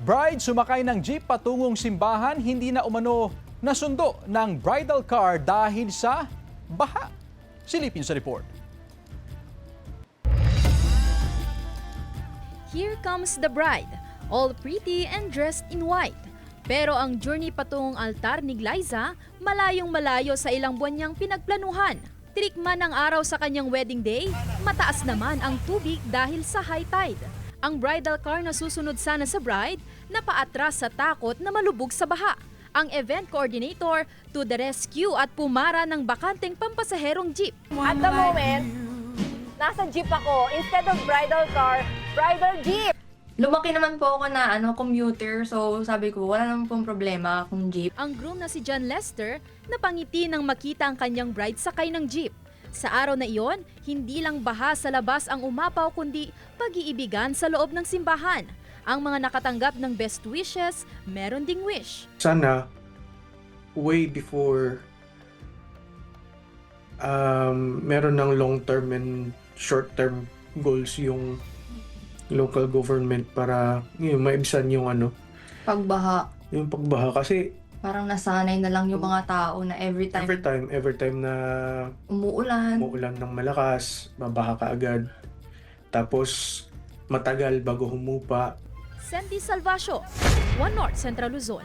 Bride sumakay ng jeep patungong simbahan, hindi na umano nasundo ng bridal car dahil sa baha. Silipin sa report. Here comes the bride, all pretty and dressed in white. Pero ang journey patungong altar ni Glyza, malayong malayo sa ilang buwan niyang pinagplanuhan. Tinikman ang araw sa kanyang wedding day, mataas naman ang tubig dahil sa high tide. Ang bridal car na susunod sana sa bride, napaatras sa takot na malubog sa baha. Ang event coordinator to the rescue at pumara ng bakanteng pampasaherong jeep. At the moment, nasa jeep ako. Instead of bridal car, bridal jeep. Lumaki naman po ako na commuter, so sabi ko wala naman pong problema kung jeep. Ang groom na si John Lester napangiti nang makita ang kanyang bride sakay ng jeep. Sa araw na iyon, hindi lang baha sa labas ang umapaw kundi pag-iibigan sa loob ng simbahan. Ang mga nakatanggap ng best wishes, meron ding wish. Sana way before meron ng long-term and short-term goals yung local government para maibsan yung Pagbaha, yung pagbaha kasi parang nasanay na lang yung mga tao na every time na umuulan. umuulan ng malakas, babaha ka agad. Tapos matagal bago humupa. Sandy Salvacio, One North Central Luzon.